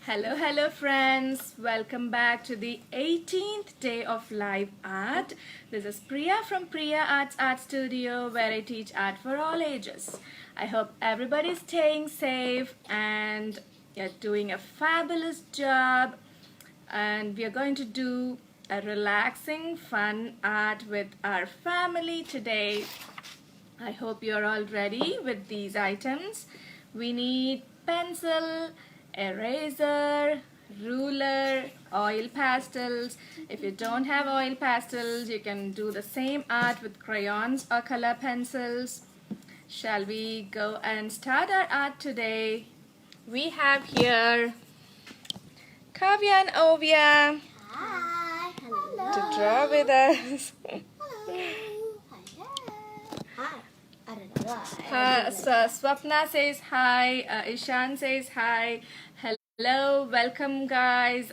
Hello friends. Welcome back to the 18th day of live art. This is Priya from Priya Arts Art Studio where I teach art for all ages. I hope everybody's staying safe and you're doing a fabulous job. And we are going to do a relaxing, fun art with our family today. I hope you're all ready with these items. We need pencil, eraser, ruler, oil pastels. If you don't have oil pastels, you can do the same art with crayons or color pencils. Shall we go and start our art today? We have here Kavya and Ovia Hi. Hello. to draw with us. Hi. I don't know why. So Swapna says hi, Ishan says hi. Hello, welcome guys.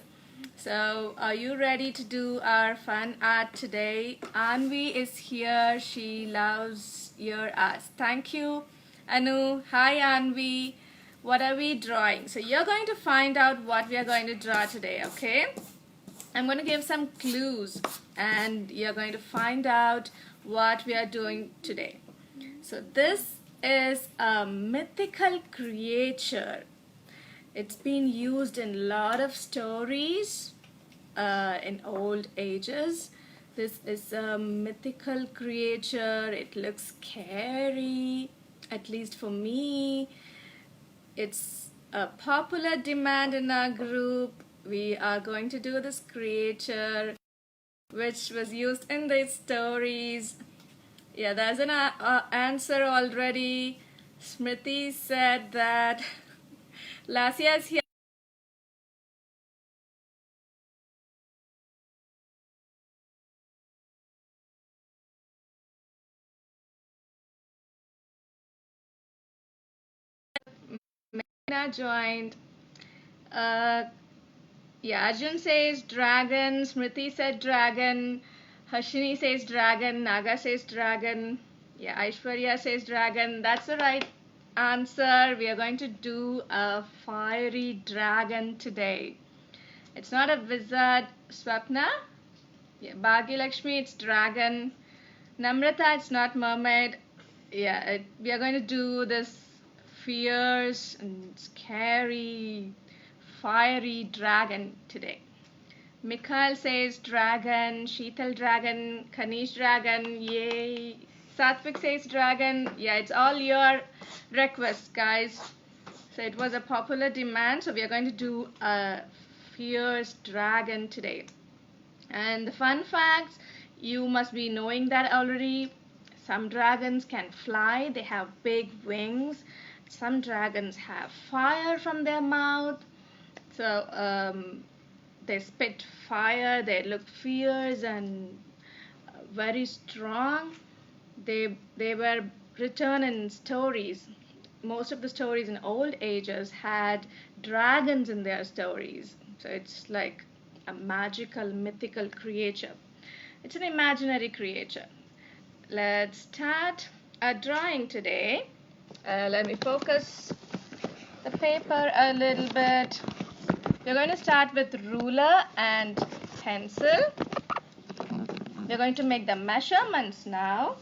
So are you ready to do our fun art today? Anvi is here. She loves your art. Thank you, Anu. Hi Anvi. What are we drawing? So you're going to find out what we are going to draw today, okay? I'm going to give some clues and you're going to find out what we are doing today. So this is a mythical creature. It's been used in a lot of stories in old ages. This is a mythical creature. It looks scary, at least for me. It's a popular demand in our group. We are going to do this creature which was used in the stories. Yeah, there's an answer already. Smriti said that Lasya is here. Meena joined. Uh, yeah, Arjun says dragon. Smriti said dragon. Harshini says dragon. Naga says dragon. Yeah, Aishwarya says dragon. That's the right answer. We are going to do a fiery dragon today. It's not a wizard. Swapna? Yeah, Bhagyalakshmi, it's dragon. Namrata, it's not mermaid. Yeah, we are going to do this fierce and scary, fiery dragon today. Mikhail says dragon, Sheetal dragon, Kanish dragon, yay. Satvik says dragon. Yeah, it's all your requests, guys. So it was a popular demand, so we are going to do a fierce dragon today. And the fun facts, you must be knowing that already. Some dragons can fly, they have big wings. Some dragons have fire from their mouth. So they spit fire, they look fierce and very strong. They were written in stories. Most of the stories in old ages had dragons in their stories. So it's like a magical, mythical creature. It's an imaginary creature. Let's start our drawing today. Let me focus the paper a little bit. We're going to start with ruler and pencil. We're going to make the measurements now.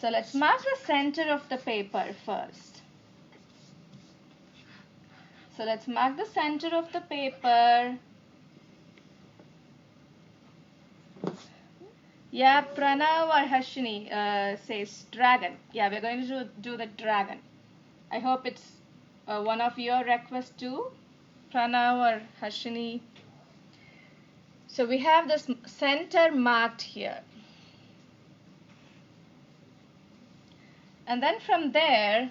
So let's mark the center of the paper first. So let's mark the center of the paper. Yeah, Pranav or Harshini says dragon. Yeah, we're going to do the dragon. I hope it's one of your requests too, Pranav or Harshini. So we have this center marked here. And then from there,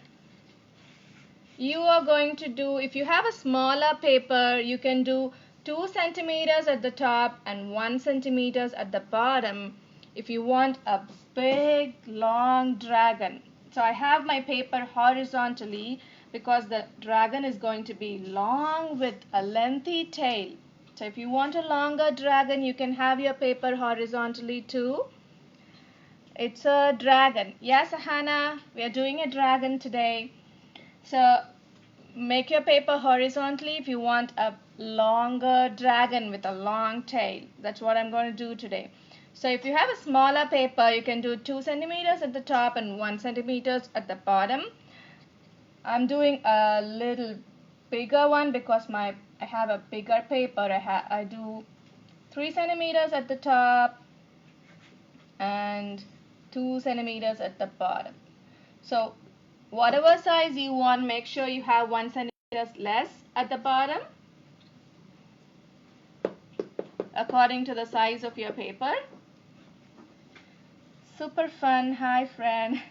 you are going to do, if you have a smaller paper, you can do 2 centimeters at the top and 1 centimeters at the bottom if you want a big long dragon. So I have my paper horizontally because the dragon is going to be long with a lengthy tail. So if you want a longer dragon, you can have your paper horizontally too. It's a dragon. Yes, Hannah, we are doing a dragon today. So make your paper horizontally if you want a longer dragon with a long tail. That's what I'm going to do today. So if you have a smaller paper, you can do 2 centimeters at the top and 1 centimeters at the bottom. I'm doing a little bigger one because I have a bigger paper. I do 3 centimeters at the top and 2 centimeters at the bottom. So whatever size you want, make sure you have 1 centimeter less at the bottom according to the size of your paper. Super fun. Hi friend.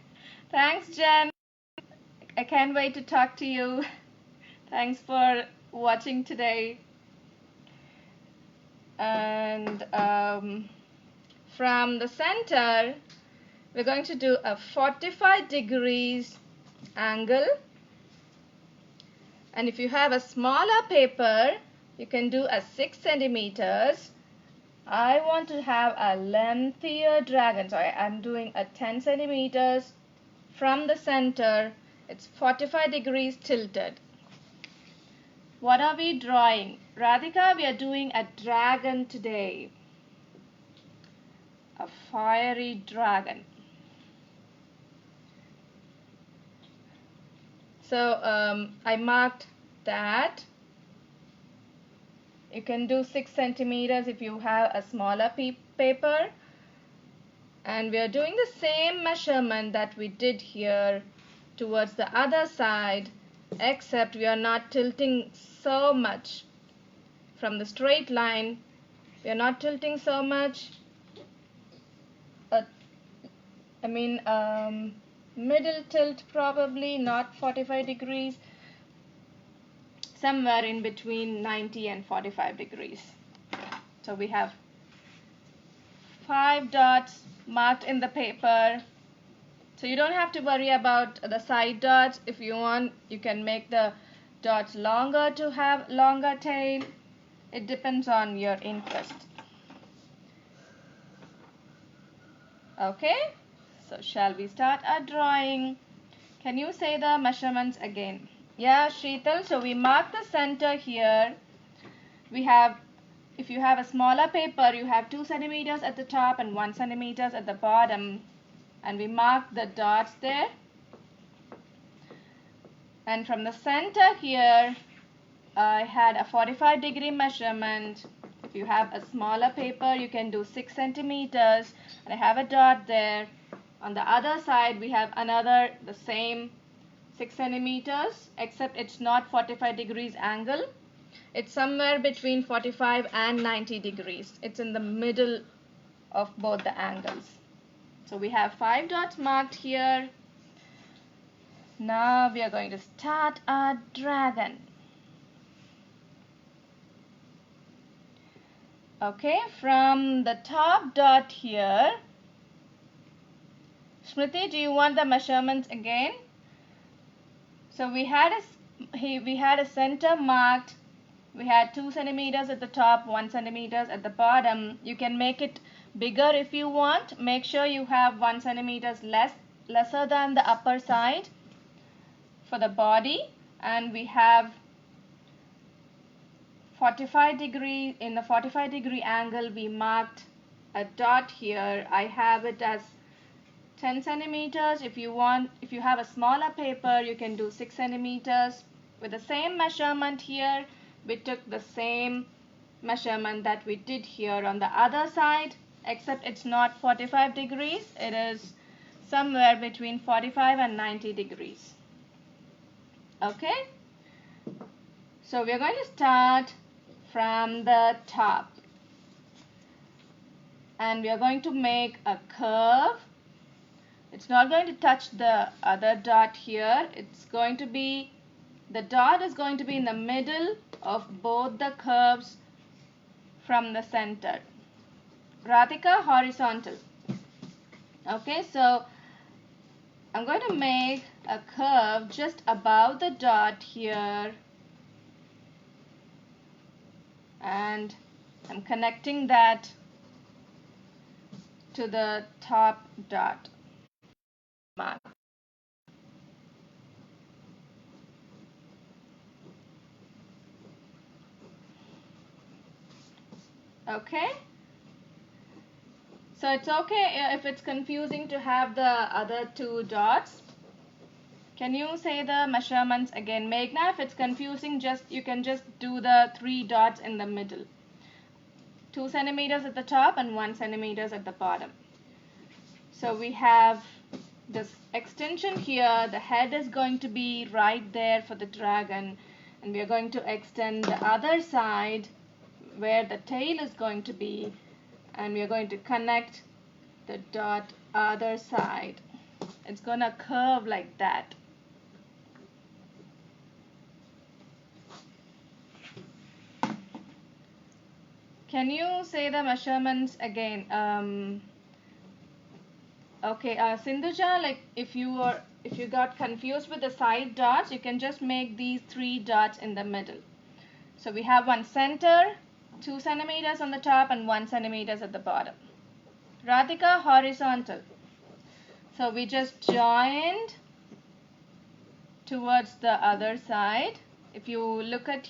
Thanks Jen. I can't wait to talk to you. Thanks for watching today. And from the center, we're going to do a 45 degrees angle. And if you have a smaller paper, you can do a 6 centimeters. I want to have a lengthier dragon, so I'm doing a 10 centimeters from the center. It's 45 degrees tilted. What are we drawing? Radhika, we are doing a dragon today. A fiery dragon. So I marked that. You can do 6 centimeters if you have a smaller paper. And we are doing the same measurement that we did here towards the other side, except we are not tilting so much from the straight line. We are not tilting so much. Middle tilt probably, not 45 degrees. Somewhere in between 90 and 45 degrees. So we have 5 dots marked in the paper. So you don't have to worry about the side dots. If you want, you can make the dots longer to have longer tail. It depends on your interest. Okay, so shall we start our drawing? Can you say the measurements again? Yeah, Sheetal, so we mark the center here. If you have a smaller paper, you have 2 centimeters at the top and 1 centimeters at the bottom. And we mark the dots there. And from the center here, I had a 45 degree measurement. If you have a smaller paper, you can do 6 centimeters. And I have a dot there. On the other side, we have the same 6 centimeters, except it's not 45 degrees angle. It's somewhere between 45 and 90 degrees. It's in the middle of both the angles. So we have 5 dots marked here. Now we are going to start our dragon. Okay, from the top dot here. Smriti, do you want the measurements again? So we had a center marked. We had 2 centimeters at the top, 1 centimeters at the bottom. You can make it bigger if you want. Make sure you have 1 centimeters lesser than the upper side for the body. And we have 45 degree. In the 45 degree angle, we marked a dot here. I have it as 10 centimeters. If you have a smaller paper, you can do 6 centimeters. With the same measurement here, we took the same measurement that we did here on the other side, except it's not 45 degrees. It is somewhere between 45 and 90 degrees. Okay? So we're going to start from the top. And we are going to make a curve. It's not going to touch the other dot here. The dot is going to be in the middle of both the curves from the center. Radhika, horizontal. Okay, so I'm going to make a curve just above the dot here. And I'm connecting that to the top dot. Mark. Okay? So it's okay if it's confusing to have the other two dots. Can you say the measurements again? Meghna, if it's confusing, you can just do the 3 dots in the middle. 2 centimeters at the top and 1 centimeters at the bottom. So we have this extension here. The head is going to be right there for the dragon, and we are going to extend the other side where the tail is going to be, and we are going to connect the dot other side. It's gonna curve like that. Can you say the measurements again? Okay, Sindhuja, like if you got confused with the side dots, you can just make these 3 dots in the middle. So we have one center, 2 centimeters on the top, and 1 centimeters at the bottom. Radhika, horizontal. So we just joined towards the other side. If you look at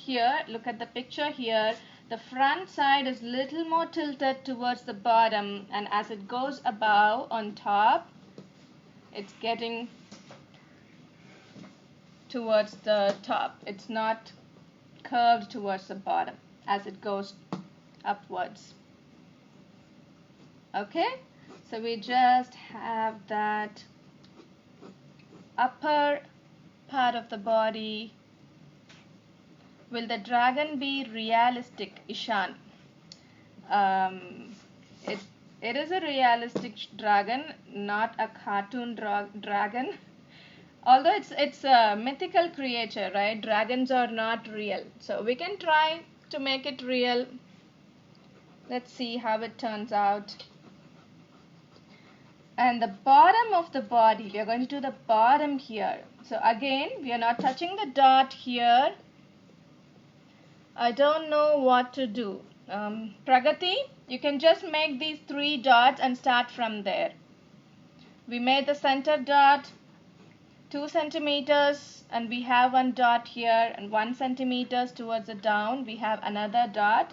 the picture here, the front side is little more tilted towards the bottom, and as it goes above on top, it's getting towards the top. It's not curved towards the bottom as it goes upwards. Okay, so we just have that upper part of the body. Will the dragon be realistic, Ishan? It is a realistic dragon, not a cartoon dragon. Although it's a mythical creature, right? Dragons are not real, so we can try to make it real. Let's see how it turns out. And the bottom of the body, we are going to do the bottom here. So again, we are not touching the dot here. I don't know what to do. Pragati, you can just make these 3 dots and start from there. We made the center dot 2 centimeters, and we have one dot here, and 1 centimeters towards the down we have another dot.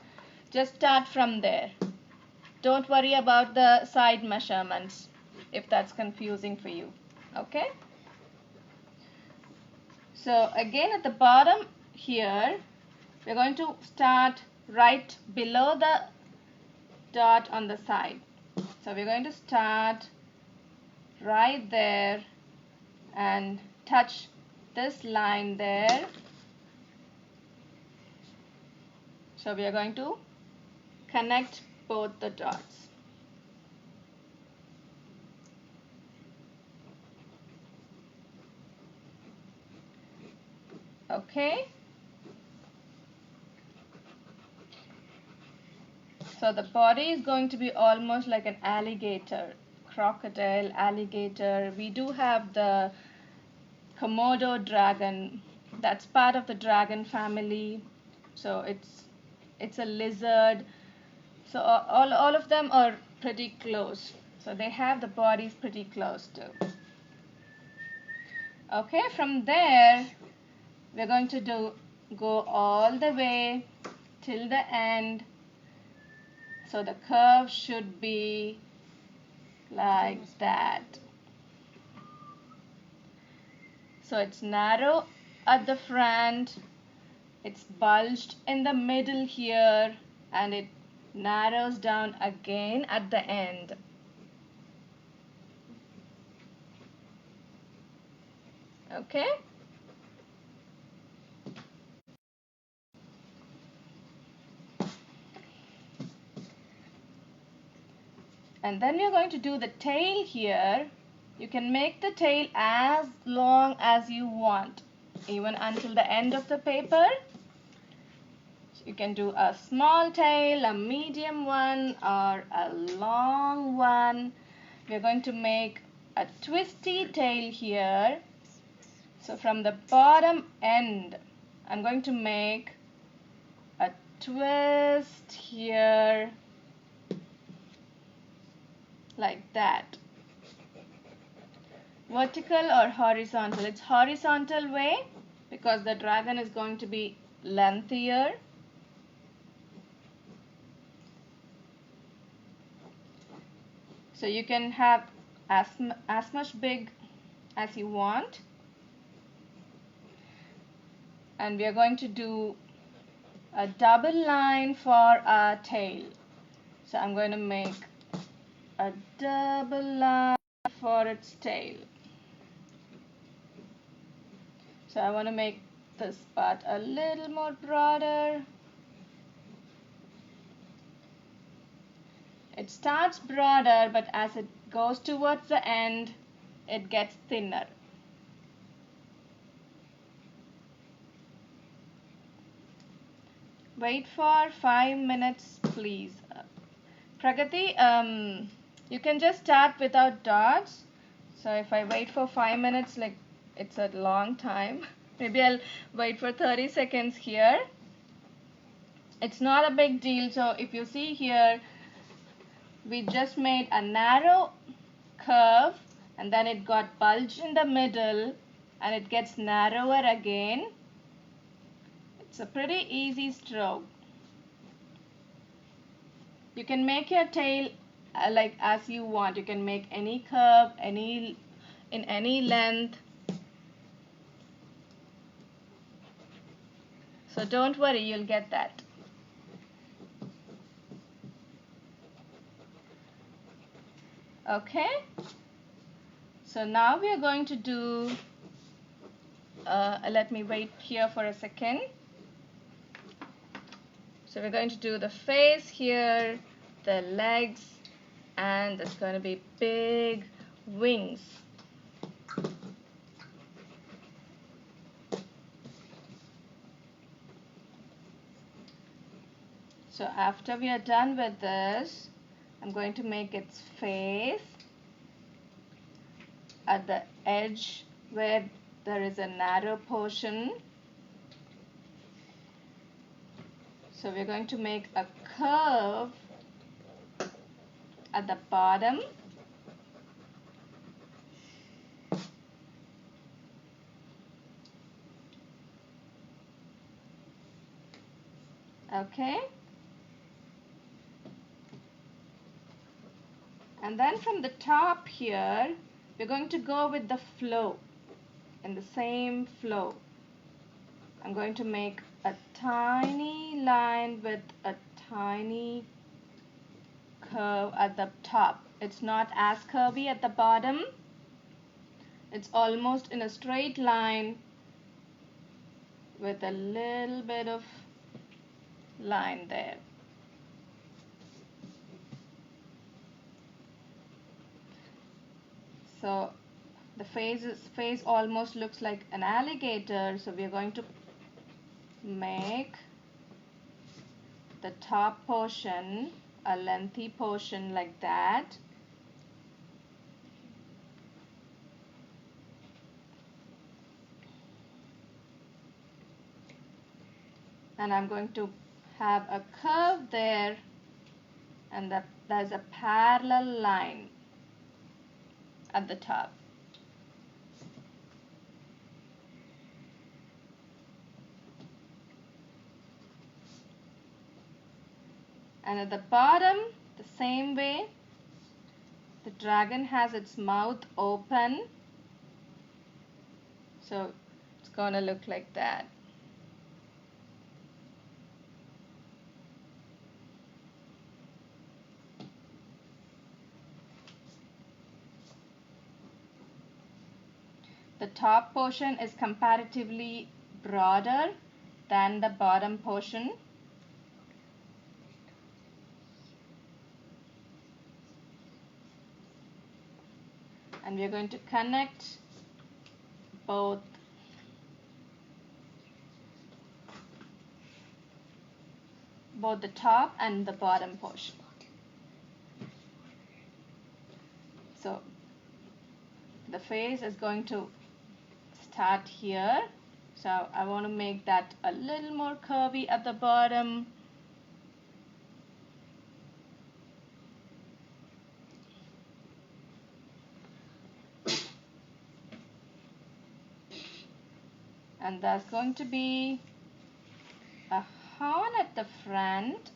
Just start from there. Don't worry about the side measurements if that's confusing for you. Okay, so again at the bottom here we're going to start right below the dot on the side. So we're going to start right there and touch this line there. So we are going to connect both the dots. Okay, so the body is going to be almost like an alligator, crocodile, alligator. We do have the Komodo dragon, that's part of the dragon family. So it's a lizard. So all of them are pretty close. So they have the bodies pretty close too. Okay, from there we're going to go all the way till the end. So the curve should be like that. So it's narrow at the front, it's bulged in the middle here, and it narrows down again at the end. Okay? And then we're going to do the tail here. You can make the tail as long as you want, even until the end of the paper. You can do a small tail, a medium one, or a long one. We're going to make a twisty tail here. So from the bottom end, I'm going to make a twist here, like that. Vertical or horizontal? It's horizontal way because the dragon is going to be lengthier. So you can have as much big as you want. And we are going to do a double line for our tail. So I'm going to make a double line for its tail. So I want to make this part a little more broader. It starts broader, but as it goes towards the end, it gets thinner. Wait for 5 minutes, please. Pragati, you can just start without dots. So if I wait for 5 minutes, like it's a long time. Maybe I'll wait for 30 seconds here. It's not a big deal. So if you see here, we just made a narrow curve and then it got bulged in the middle and it gets narrower again. It's a pretty easy stroke. You can make your tail like as you want. You can make any curve, in any length. So don't worry, you'll get that. Okay, so now we are going to do, let me wait here for a second. So we're going to do the face here, the legs, and there's going to be big wings. So after we are done with this, I'm going to make its face at the edge where there is a narrow portion. So we're going to make a curve at the bottom. Okay. And then from the top here, we're going to go with the flow, in the same flow. I'm going to make a tiny line with a tiny curve at the top. It's not as curvy at the bottom. It's almost in a straight line with a little bit of line there. So the face almost looks like an alligator, so we are going to make the top portion a lengthy portion like that. And I'm going to have a curve there, and there's a parallel line at the top. And at the bottom, the same way, the dragon has its mouth open, so it's gonna look like that. The top portion is comparatively broader than the bottom portion. And we are going to connect both the top and the bottom portion. So the face is going to start here. So I want to make that a little more curvy at the bottom. And there's going to be a horn at the front.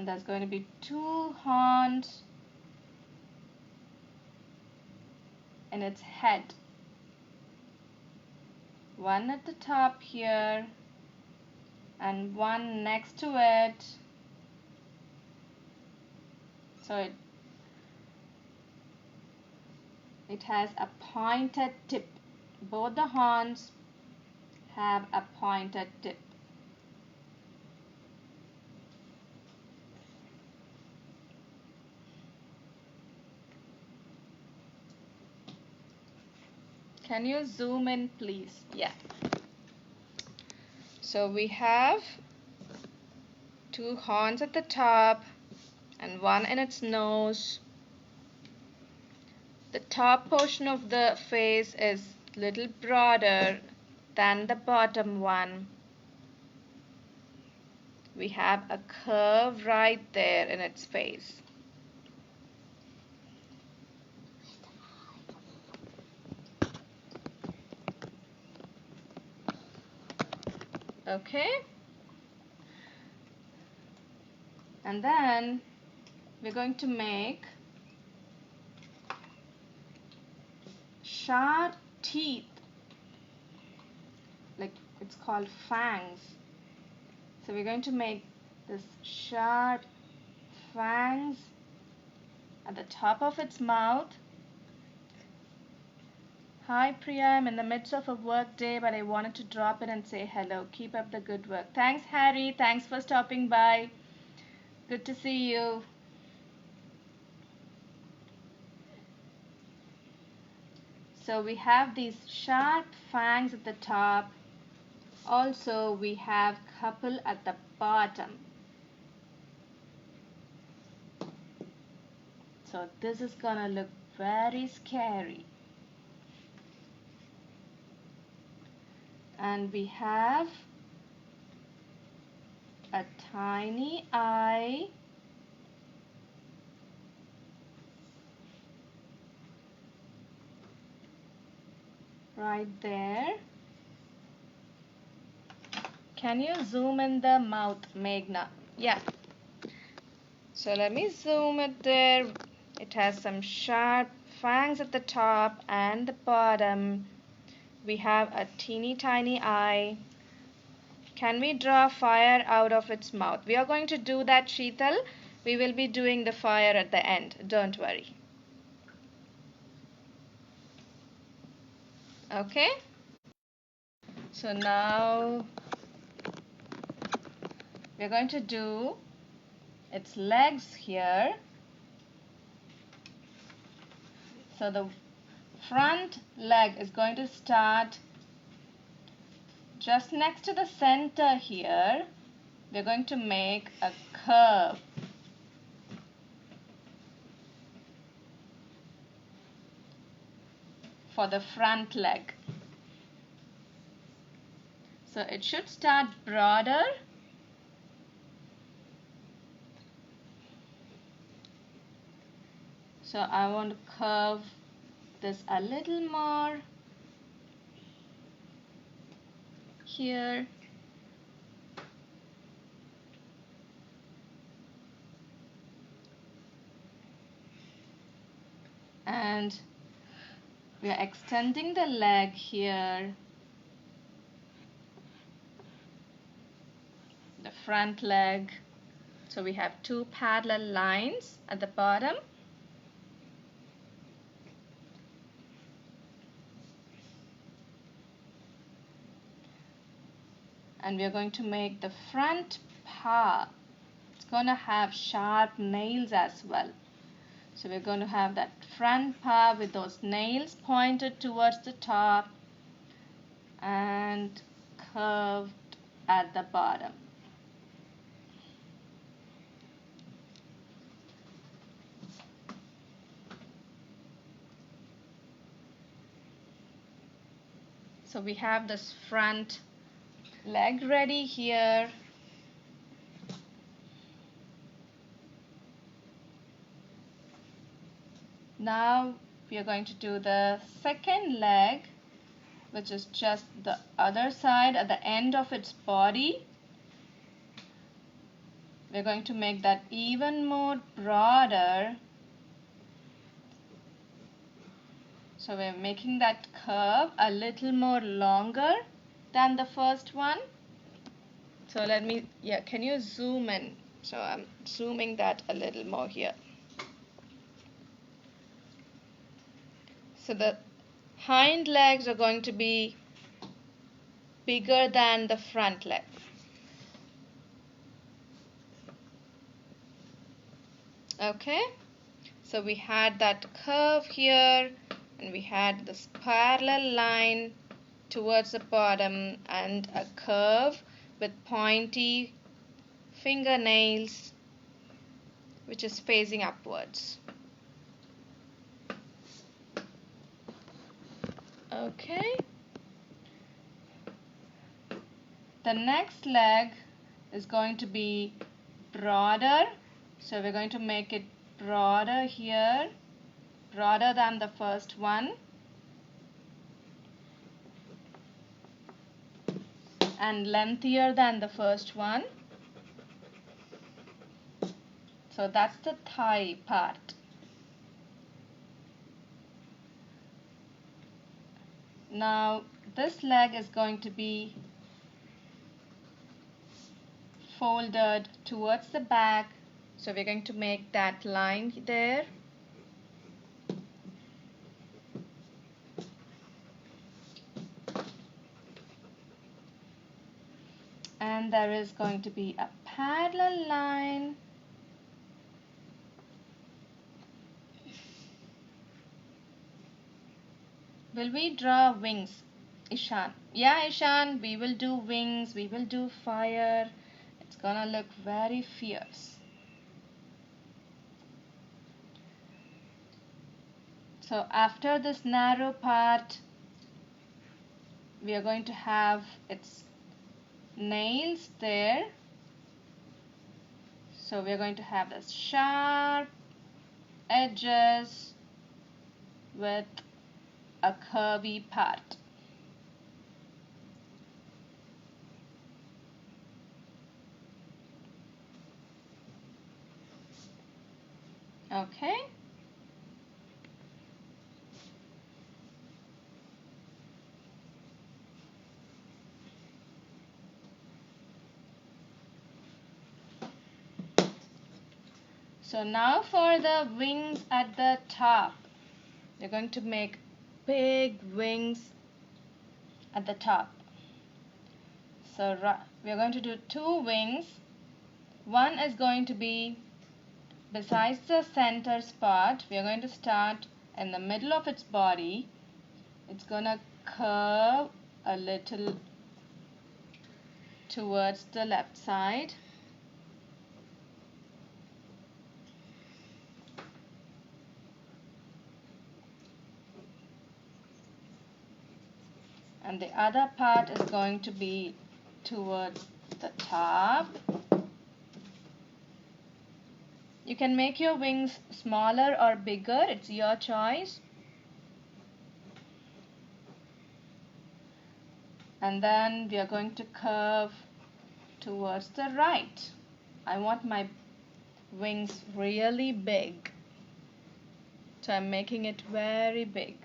And there's going to be 2 horns in its head. One at the top here and one next to it. So it has a pointed tip. Both the horns have a pointed tip. Can you zoom in, please? Yeah. So we have 2 horns at the top and one in its nose. The top portion of the face is a little broader than the bottom one. We have a curve right there in its face. Okay? And then we're going to make sharp teeth, like it's called fangs. So we're going to make this sharp fangs at the top of its mouth. Hi Priya, I'm in the midst of a work day, but I wanted to drop in and say hello. Keep up the good work. Thanks Harry, thanks for stopping by. Good to see you. So we have these sharp fangs at the top. Also we have couple at the bottom. So this is gonna look very scary. And we have a tiny eye. Right there. Can you zoom in the mouth, Meghna? Yeah. So let me zoom it there. It has some sharp fangs at the top and the bottom. We have a teeny tiny eye. Can we draw fire out of its mouth? We are going to do that, Sheetal. We will be doing the fire at the end. Don't worry. Okay? So now we're going to do its legs here. So the front leg is going to start just next to the center here. We're going to make a curve. For the front leg. So it should start broader. So I want to curve this a little more here. And we are extending the leg here. The front leg. So we have 2 parallel lines at the bottom. And we are going to make the front paw. It's going to have sharp nails as well. So we're going to have that front paw with those nails pointed towards the top and curved at the bottom. So we have this front leg ready here. Now we are going to do the second leg, which is just the other side at the end of its body. we're going to make that even more broader. So we're making that curve a little more longer than the first one. So can you zoom in? So I'm zooming that a little more here. So the hind legs are going to be bigger than the front leg. Okay, so we had that curve here, and we had this parallel line towards the bottom and a curve with pointy fingernails which is facing upwards. Okay, the next leg is going to be broader, so we're going to make it broader here, broader than the first one, and lengthier than the first one. So that's the thigh part. Now this leg is going to be folded towards the back, so we're going to make that line there. And there is going to be a parallel line Will we draw wings, Ishan? Yeah, Ishan, we will do wings, we will do fire. It's gonna look very fierce. So after this narrow part, we are going to have its nails there. So we are going to have this sharp edges with a curvy part. Okay. So now for the wings at the top. We're going to make big wings at the top. So we're going to do two wings. One is going to be besides the center spot. We are going to start in the middle of its body. It's gonna curve a little towards the left side. And the other part is going to be towards the top. You can make your wings smaller or bigger, it's your choice. And then we are going to curve towards the right. I want my wings really big, so I'm making it very big.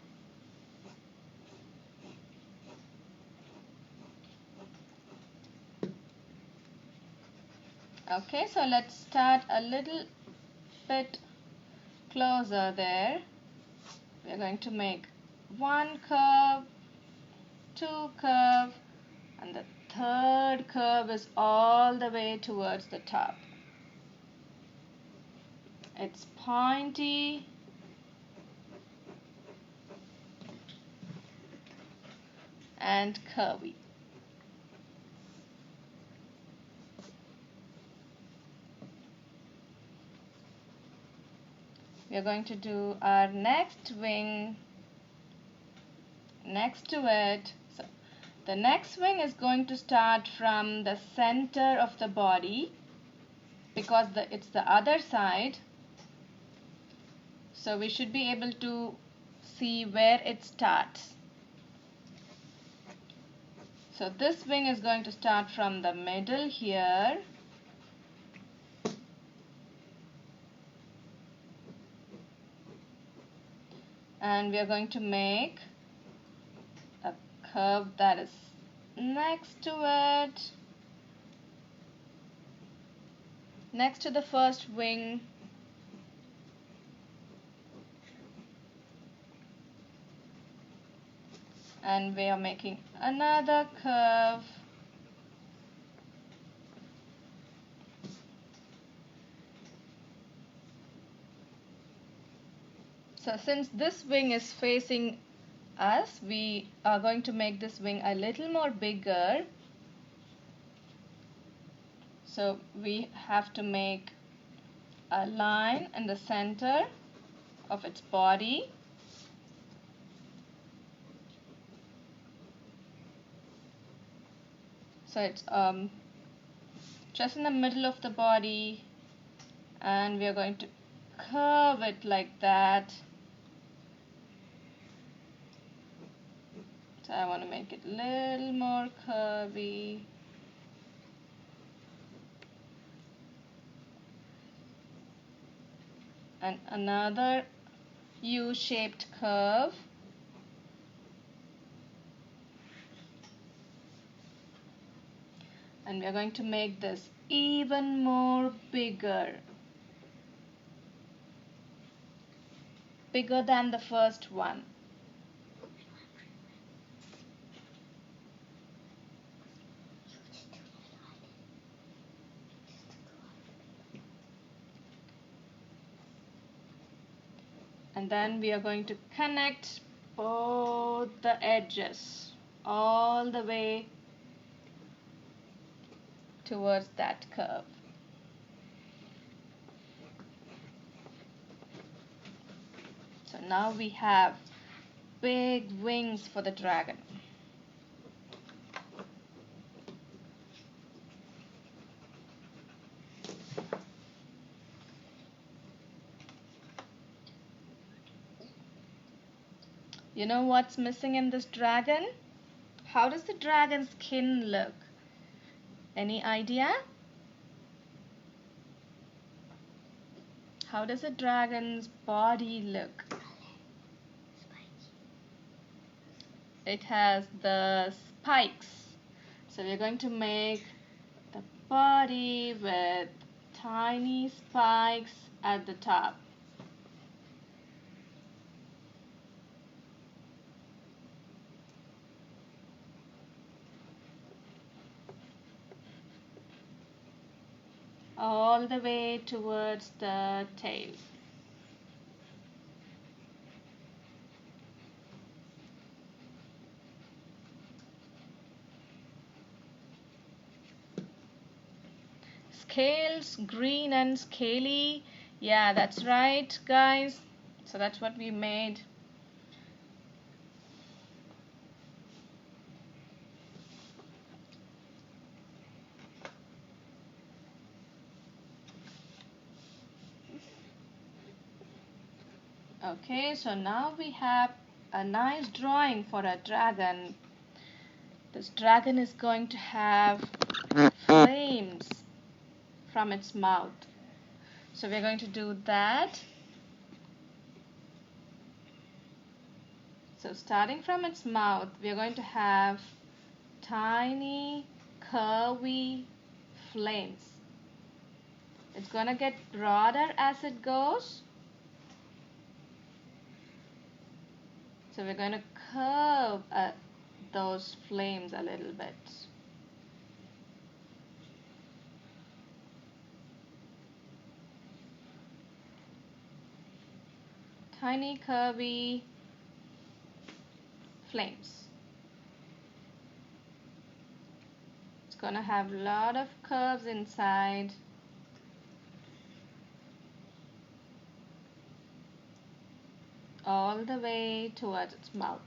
Okay, so let's start a little bit closer there. We're going to make one curve, two curve, and the third curve is all the way towards the top. It's pointy and curvy. We are going to do our next wing next to it. So the next wing is going to start from the center of the body because it's the other side. So we should be able to see where it starts. So this wing is going to start from the middle here And we are going to make a curve that is next to it, next to the first wing. And we are making another curve. So since this wing is facing us, we are going to make this wing a little more bigger. So we have to make a line in the center of its body. So it's just in the middle of the body, and we are going to curve it like that. So I want to make it a little more curvy. And another U-shaped curve. And we are going to make this even more bigger than the first one. And then we are going to connect both the edges all the way towards that curve. So now we have big wings for the dragon. You know what's missing in this dragon? How does the dragon's skin look? Any idea? How does a dragon's body look? It has the spikes. So we're going to make the body with tiny spikes at the top. All the way towards the tail. Scales, green and scaly. Yeah, that's right, guys. So that's what we made. Okay, so now we have a nice drawing for a dragon. This dragon is going to have flames from its mouth. So we're going to do that. So starting from its mouth, we're going to have tiny curvy flames. It's going to get broader as it goes. So we're going to curve those flames a little bit. Tiny curvy flames. It's going to have a lot of curves inside. All the way towards its mouth.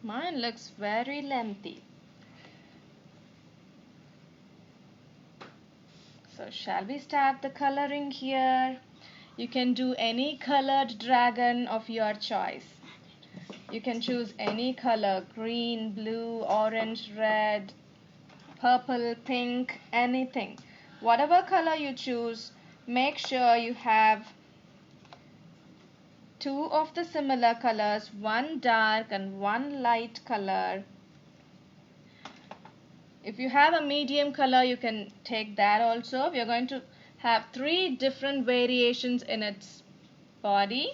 Mine looks very lengthy. So shall we start the coloring here? You can do any colored dragon of your choice. You can choose any color, green, blue, orange, red, purple, pink, anything. whatever color you choose, make sure you have two of the similar colors, one dark and one light color. If you have a medium color, you can take that also. We are going to have 3 different variations in its body.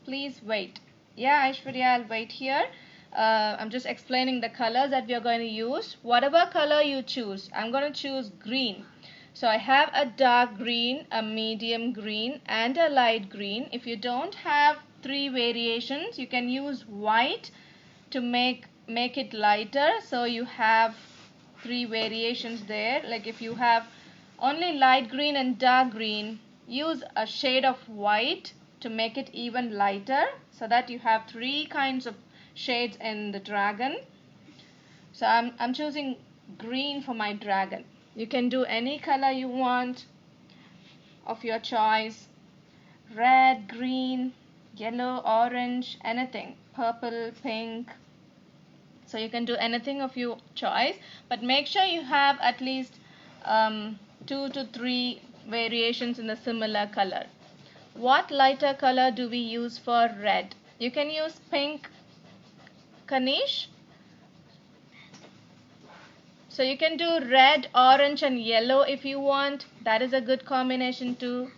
Please wait. Yeah, Aishwarya, I'll wait here. I'm just explaining the colors that we are going to use. Whatever color you choose, I'm going to choose green. So I have a dark green, a medium green, and a light green. If you don't have 3 variations, you can use white to make it lighter. So you have 3 variations there. Like if you have only light green and dark green, use a shade of white to make it even lighter, so that you have 3 kinds of shades in the dragon. So I'm choosing green for my dragon. You can do any color you want of your choice. Red, green, yellow, orange, anything. Purple, pink. So you can do anything of your choice, but make sure you have at least 2 to 3 variations in the similar color. What lighter color do we use for red? You can use pink, Kanish. So you can do red, orange and yellow if you want. That is a good combination too.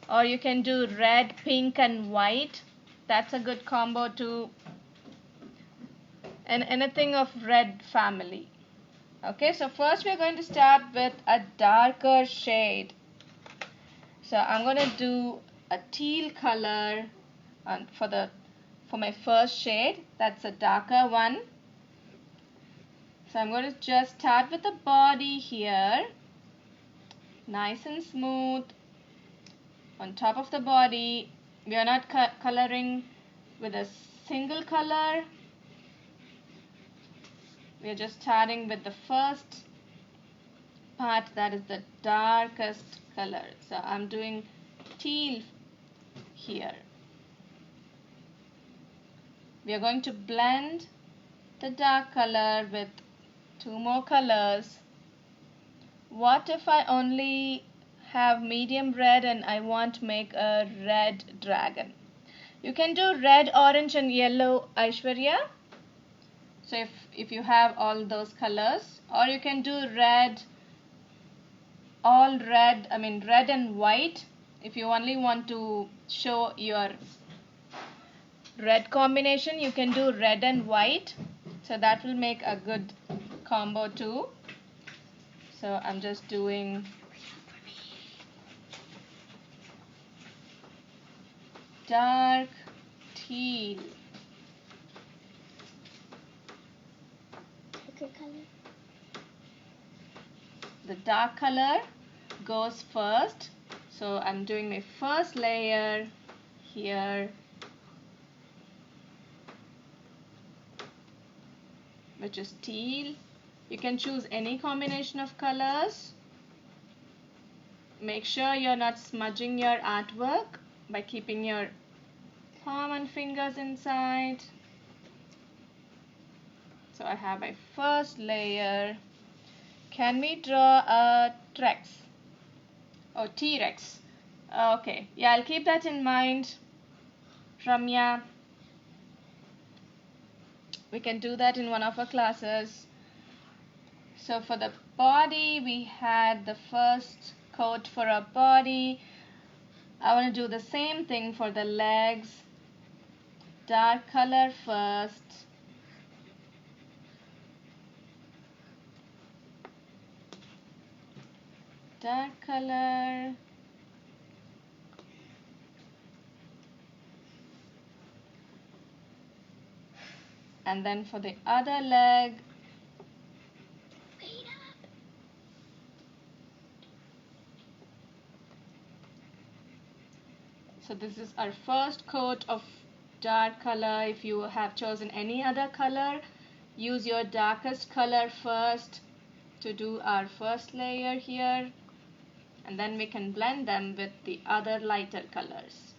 Or you can do red, pink and white. That's a good combo too. And anything of red family. Okay, so first we're going to start with a darker shade. So I'm going to do a teal color for my first shade. That's a darker one. So I'm going to just start with the body here. Nice and smooth. On top of the body, we are not coloring with a single color. We are just starting with the first part, that is the darkest color. So I'm doing teal here. We are going to blend the dark color with 2 more colors. What if I only have medium red and I want to make a red dragon? You can do red, orange and yellow, Aishwarya. So if you have all those colors, or you can do red, red and white. If you only want to show your red combination, you can do red and white. So that will make a good combo too. So I'm just doing dark teal. Pick a color. The dark color goes first. So I'm doing my first layer here, which is teal. You can choose any combination of colors. Make sure you're not smudging your artwork by keeping your palm and fingers inside. So I have my first layer. Can we draw a T-Rex? Oh, T-Rex. Okay, yeah, I'll keep that in mind. Ramya, we can do that in one of our classes. So for the body, we had the first coat for our body. I want to do the same thing for the legs. Dark color first. Dark color. And then for the other leg, so this is our first coat of dark color. If you have chosen any other color, use your darkest color first to do our first layer here, and then we can blend them with the other lighter colors.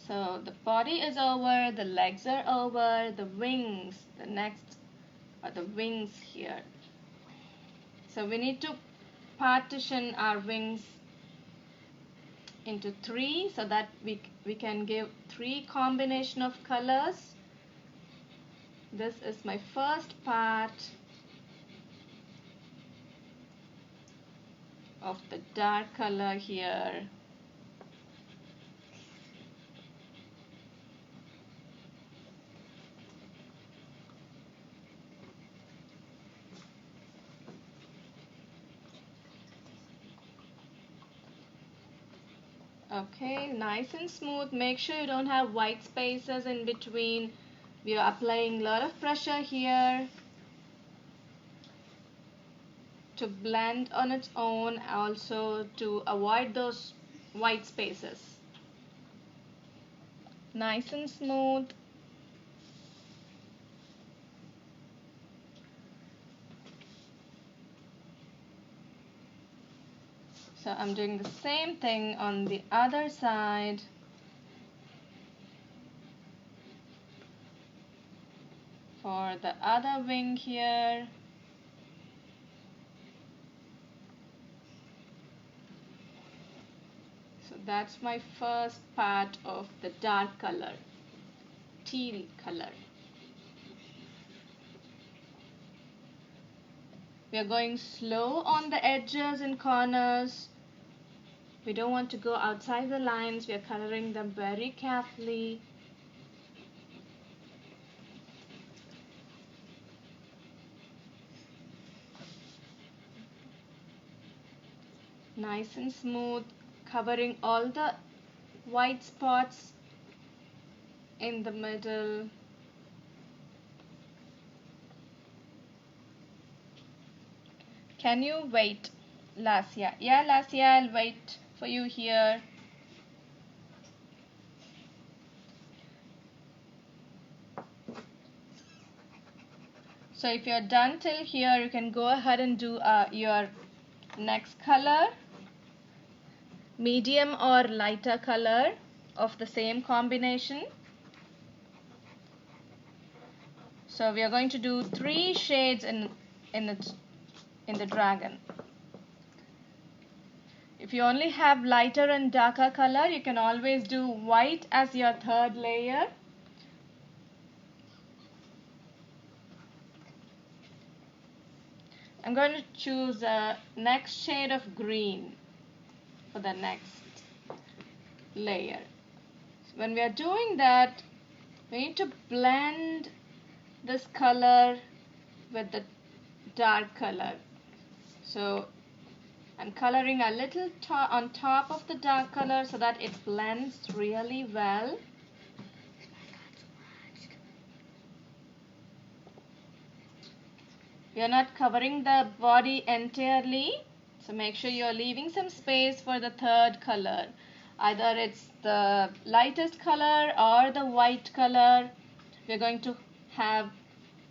So the body is over, the legs are over, the wings, the next are the wings here. So we need to partition our wings into three so that we can give three combination of colors. This is my first part of the dark color here. Okay, nice and smooth. Make sure you don't have white spaces in between. We are applying a lot of pressure here to blend on its own, also to avoid those white spaces. Nice and smooth. So I'm doing the same thing on the other side. For the other wing here. So that's my first part of the dark color, teal color. We are going slow on the edges and corners. We don't want to go outside the lines. We are coloring them very carefully. Nice and smooth, covering all the white spots in the middle. Can you wait, Lasya? Yeah, Lasya, I'll wait for you here. So if you're done till here, you can go ahead and do your next color, medium or lighter color of the same combination. So we are going to do 3 shades in the dragon. If you only have lighter and darker color, you can always do white as your third layer. I'm going to choose the next shade of green for the next layer. So when we are doing that, we need to blend this color with the dark color. So I'm coloring a little on top of the dark color so that it blends really well. We are not covering the body entirely, so make sure you are leaving some space for the third color. Either it's the lightest color or the white color. We're going to have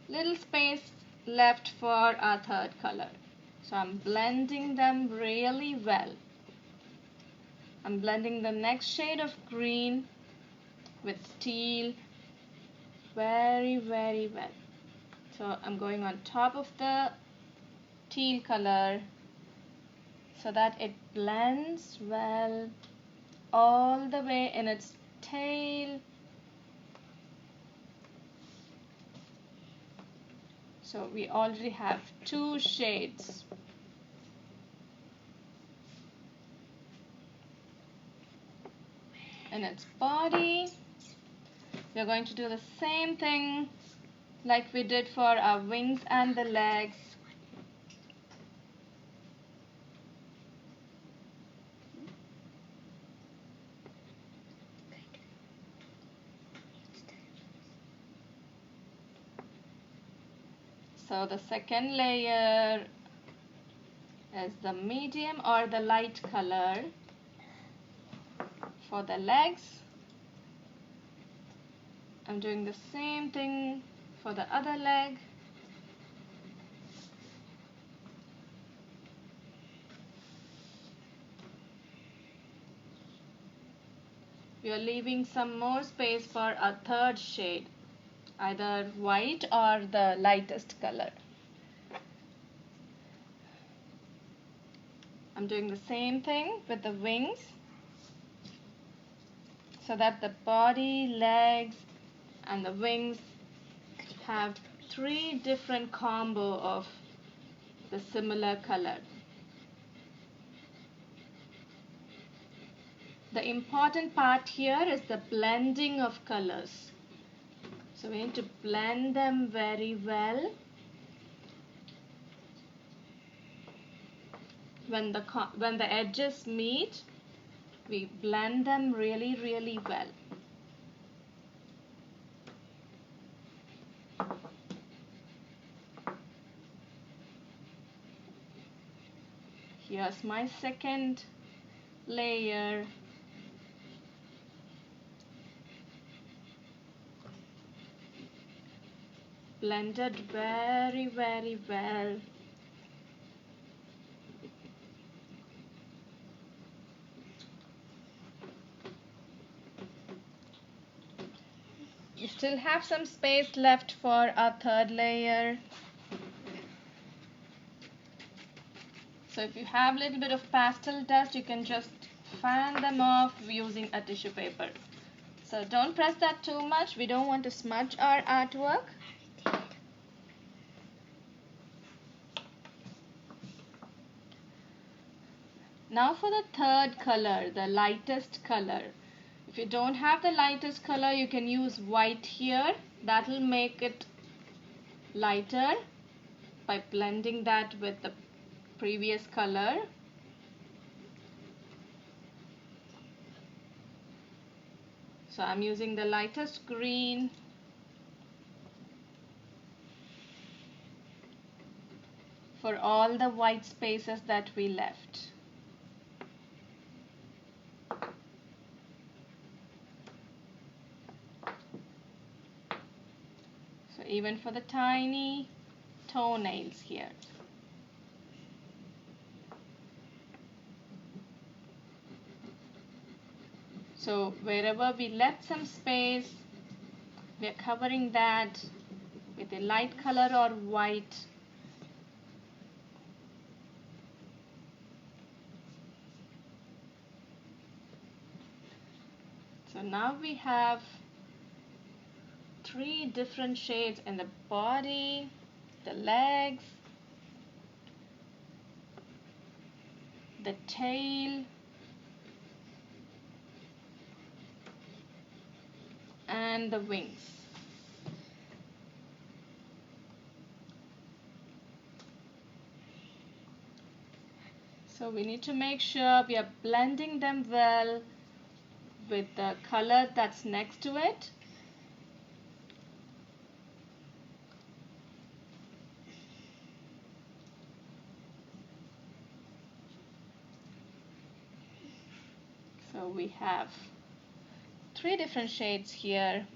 little space left for our third color. So I'm blending them really well. I'm blending the next shade of green with teal very, very well. So I'm going on top of the teal color so that it blends well all the way in its tail. So we already have 2 shades. In its body, we're going to do the same thing like we did for our wings and the legs. So the second layer is the medium or the light color for the legs. I'm doing the same thing for the other leg. we are leaving some more space for a third shade, either white or the lightest color. I'm doing the same thing with the wings so that the body, legs, and the wings have 3 different combo of the similar color. The important part here is the blending of colors. So we need to blend them very well. When the edges meet, we blend them really, really well. Here's my second layer. Blended very, very well. We still have some space left for our third layer. So if you have a little bit of pastel dust, you can just fan them off using a tissue paper. So don't press that too much. We don't want to smudge our artwork. Now for the third color, the lightest color. If you don't have the lightest color, you can use white here. That will make it lighter by blending that with the previous color. So I'm using the lightest green. For all the white spaces that we left. So even for the tiny toenails here. So wherever we left some space, we are covering that with a light color or white. So now we have 3 different shades in the body, the legs, the tail, and the wings. So we need to make sure we are blending them well with the color that's next to it. So we have 3 different shades here.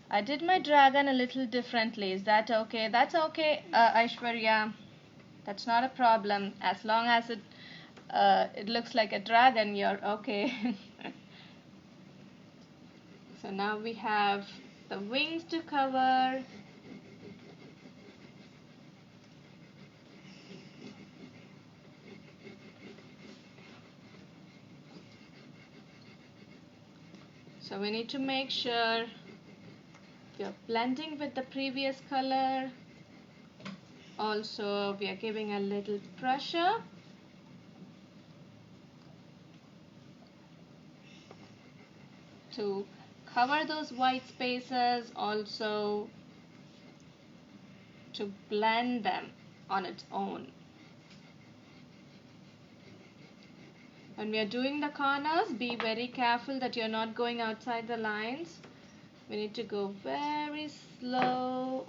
I did my dragon a little differently. Is that okay? That's okay, Aishwarya. That's not a problem. As long as it looks like a dragon, you're okay. So now we have the wings to cover. So we need to make sure you're blending with the previous color. Also, we are giving a little pressure. To cover those white spaces, also to blend them on its own. When we are doing the corners, be very careful that you're not going outside the lines. We need to go very slow.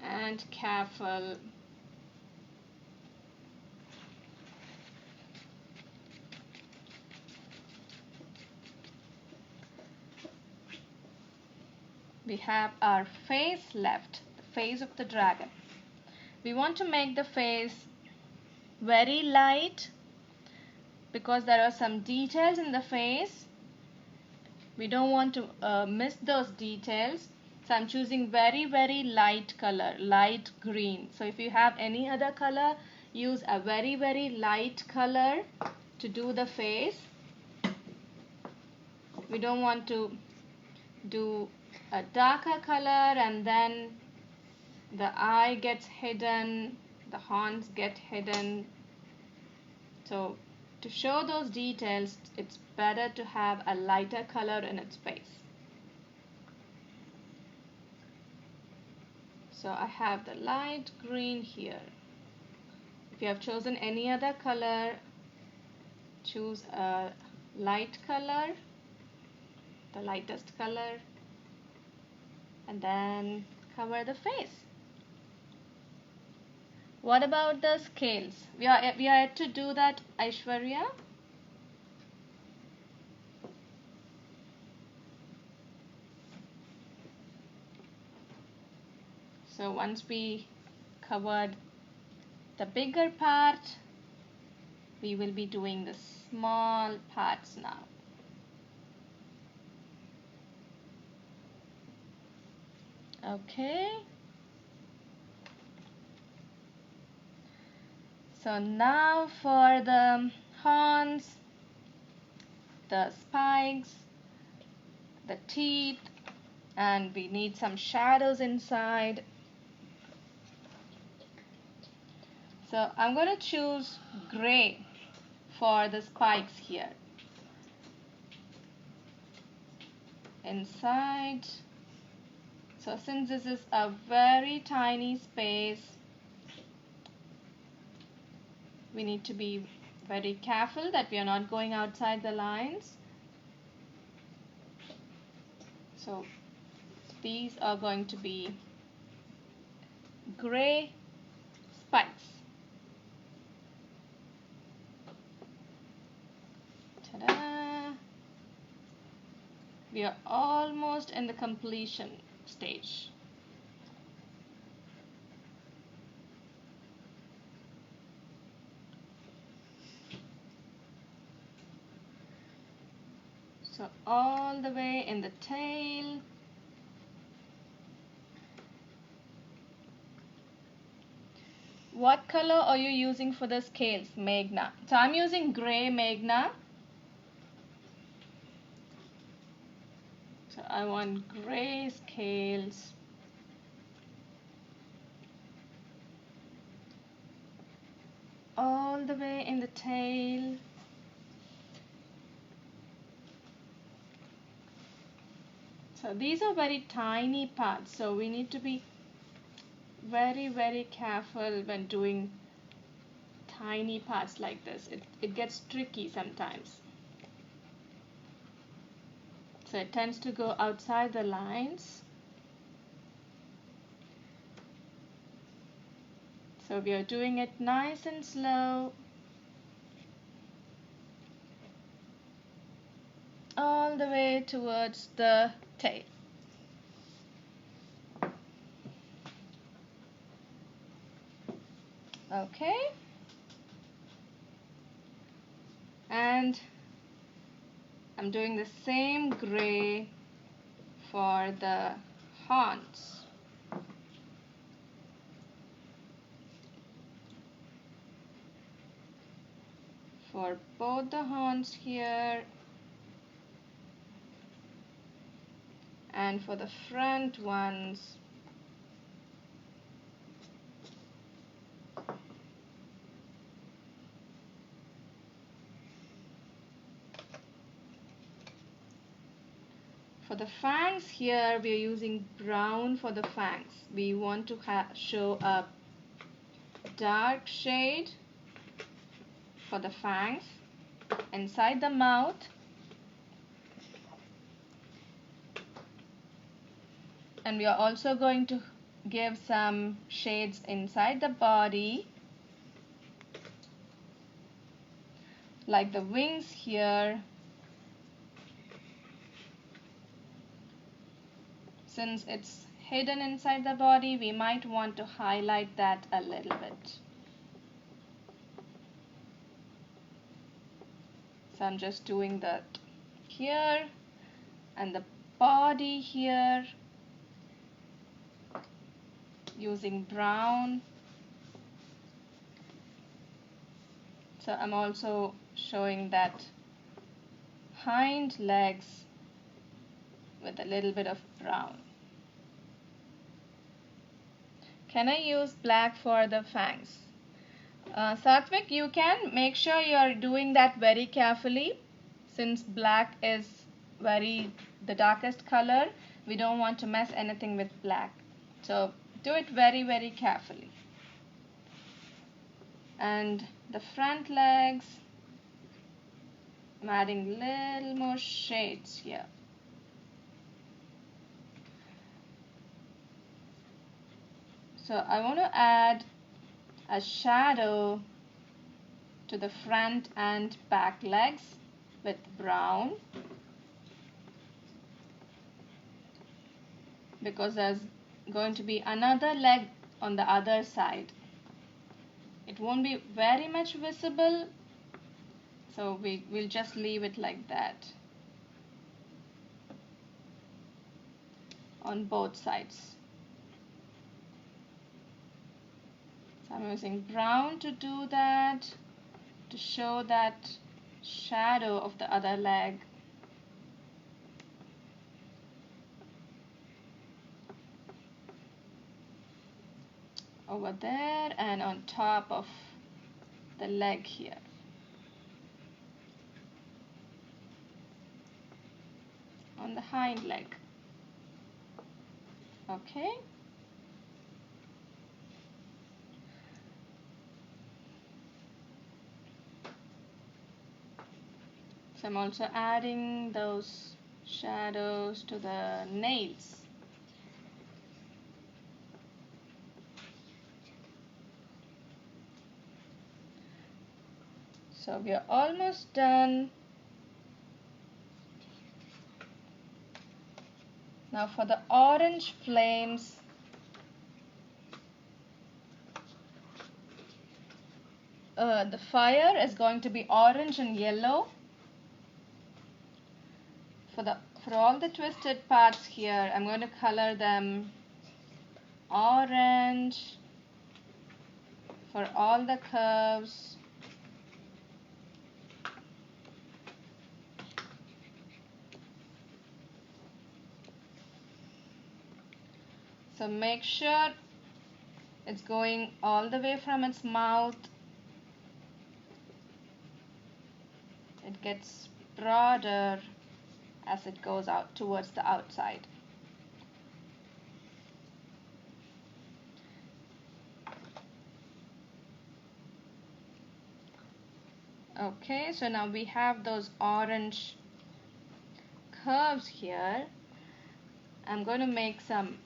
And careful. We have our face left, the face of the dragon. We want to make the face very light because there are some details in the face. We don't want to miss those details. So I'm choosing very light color, light green. So if you have any other color, use a very light color to do the face. We don't want to do a darker color and then the eye gets hidden, the horns get hidden. So to show those details, it's better to have a lighter color in its face. So I have the light green here. If you have chosen any other color, choose a light color, the lightest color, and then cover the face. What about the scales? We are yet to do that, Aishwarya. So once we covered the bigger part, we will be doing the small parts now. Okay. So now for the horns, the spikes, the teeth, and we need some shadows inside. So I'm going to choose gray for the spikes here. Inside. So since this is a very tiny space, we need to be very careful that we are not going outside the lines. So these are going to be gray spikes. Ta-da! We are almost in the completion stage. So all the way in the tail. What color are you using for the scales, Meghna? So I'm using gray, Meghna. So I want gray scales. All the way in the tail. So these are very tiny parts, so we need to be very careful when doing tiny parts like this. It gets tricky sometimes. So it tends to go outside the lines. So we are doing it nice and slow. All the way towards the tail. Okay. And I'm doing the same gray for the horns. For both the horns here and for the front ones. For the fangs here, we are using brown for the fangs. We want to show a dark shade for the fangs inside the mouth. And we are also going to give some shades inside the body, like the wings here. Since it's hidden inside the body, we might want to highlight that a little bit. So I'm just doing that here and the body here using brown. So I'm also showing that hind legs with a little bit of brown. Can I use black for the fangs? Satvik, you can make sure you are doing that very carefully, since black is the darkest color. We don't want to mess anything with black. So do it very, very carefully. And the front legs, I'm adding little more shades here. So I want to add a shadow to the front and back legs with brown, because there's going to be another leg on the other side. It won't be very much visible, so we'll just leave it like that on both sides. So I'm using brown to do that, to show that shadow of the other leg. Over there and on top of the leg here. On the hind leg. Okay. So I'm also adding those shadows to the nails. So we are almost done. Now for the orange flames, the fire is going to be orange and yellow. For all the twisted parts here, I'm going to color them orange. For all the curves, so make sure it's going all the way from its mouth. It gets broader as it goes out towards the outside. Okay, so now we have those orange curves here. I'm going to make some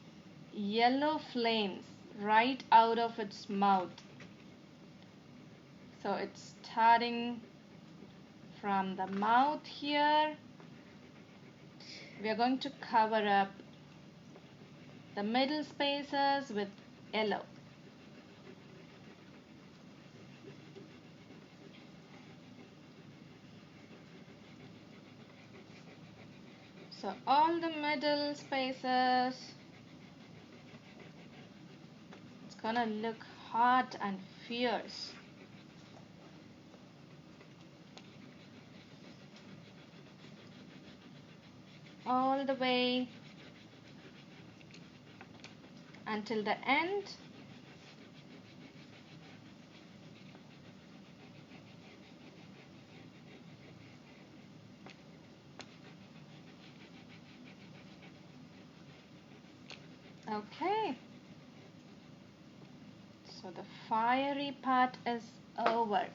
yellow flames right out of its mouth. So it's starting from the mouth here. We are going to cover up the middle spaces with yellow. So all the middle spaces, it's gonna look hot and fierce. All the way until the end. Okay, so the fiery part is over.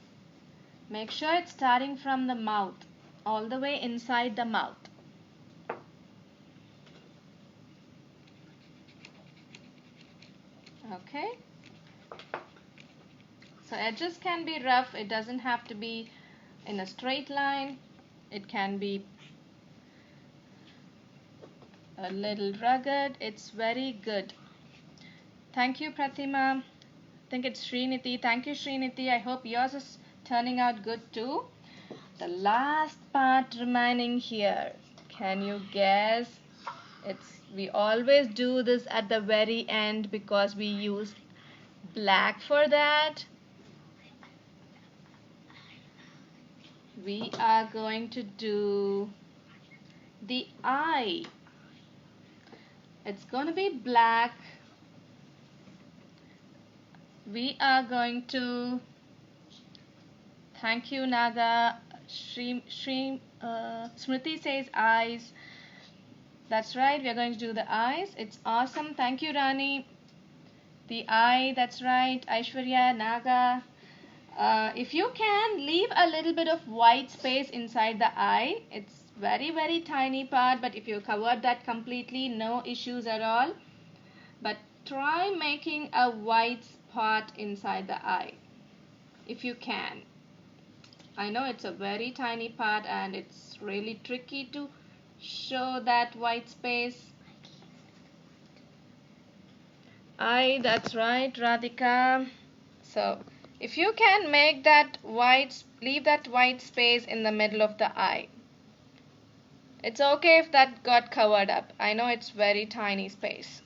Make sure it's starting from the mouth, all the way inside the mouth. Okay, so edges can be rough. It doesn't have to be in a straight line. It can be A little rugged. It's very good. Thank you, Pratima. I think it's Sriniti. Thank you, Sriniti. I hope yours is turning out good too. The last part remaining here. Can you guess? We always do this at the very end because we use black for that. We are going to do the eye. It's going to be black. We are going to, thank you, Naga. Smriti says eyes. That's right, we are going to do the eyes. It's awesome. Thank you, Rani. The eye, that's right. Aishwarya, Naga. If you can, leave a little bit of white space inside the eye. It's very, very tiny part, but if you covered that completely, no issues at all. But try making a white spot inside the eye, if you can. I know it's a very tiny part and it's really tricky to show that white space. Eye, that's right, Radhika. So, if you can make that leave that white space in the middle of the eye. It's okay if that got covered up. I know it's very tiny space.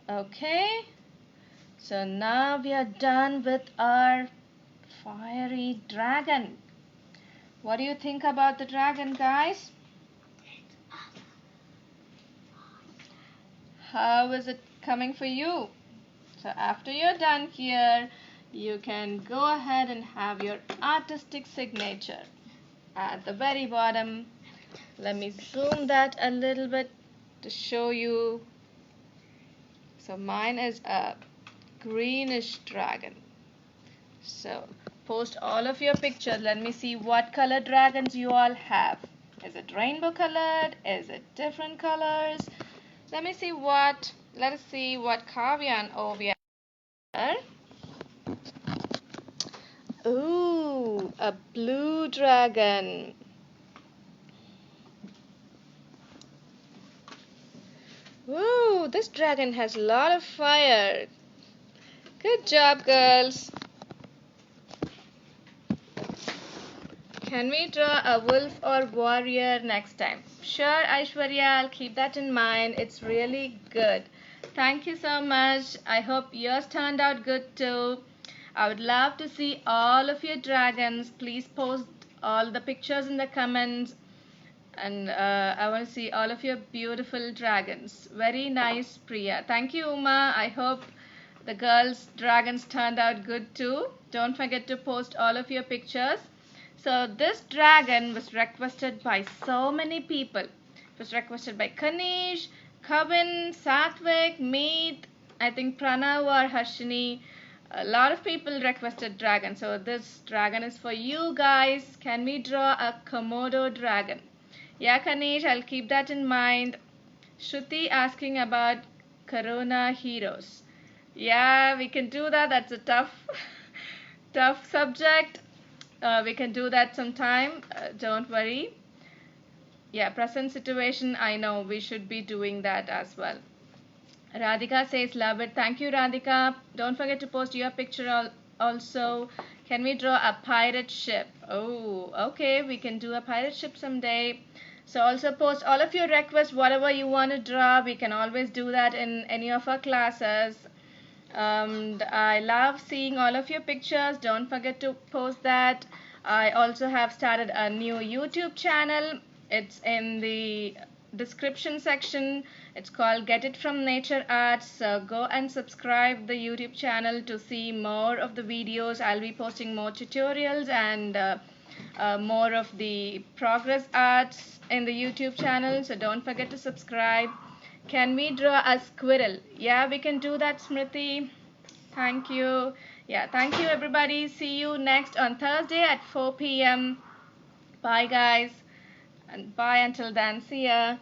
Okay. So now we are done with our fiery dragon. What do you think about the dragon, guys? How is it coming for you? So after you're done here, you can go ahead and have your artistic signature at the very bottom. Let me zoom that a little bit to show you. So mine is a greenish dragon. So post all of your pictures. Let me see what color dragons you all have. Is it rainbow colored? Is it different colors? Let us see what Kavya and Ovia are. Ooh, a blue dragon. Ooh, this dragon has a lot of fire. Good job, girls. Can we draw a wolf or warrior next time? Sure, Aishwarya, I'll keep that in mind. It's really good. Thank you so much. I hope yours turned out good too. I would love to see all of your dragons. Please post all the pictures in the comments. And I want to see all of your beautiful dragons. Very nice, Priya. Thank you, Uma. I hope the girls' dragons turned out good too. Don't forget to post all of your pictures. So this dragon was requested by so many people. It was requested by Kanish, Kavin, Satvik, Meet, I think Pranav or Harshini. A lot of people requested dragon. So this dragon is for you guys. Can we draw a Komodo dragon? Yeah, Kanish, I'll keep that in mind. Shruti asking about Corona heroes. Yeah, we can do that. That's a tough subject. We can do that sometime. Don't worry. Yeah, present situation, I know we should be doing that as well. Radhika says love it. Thank you, Radhika. Don't forget to post your picture also. Can we draw a pirate ship? Oh, okay. We can do a pirate ship someday. So also post all of your requests, whatever you want to draw. We can always do that in any of our classes. I love seeing all of your pictures. Don't forget to post that. I also have started a new YouTube channel. It's in the description section. It's called Get It From Nature Arts. So go and subscribe the YouTube channel to see more of the videos. I'll be posting more tutorials and more of the progress arts in the YouTube channel. So don't forget to subscribe. Can we draw a squirrel? Yeah, we can do that, Smriti. Thank you. Yeah, thank you, everybody. See you next on Thursday at 4 p.m. Bye, guys. And bye until then. See ya.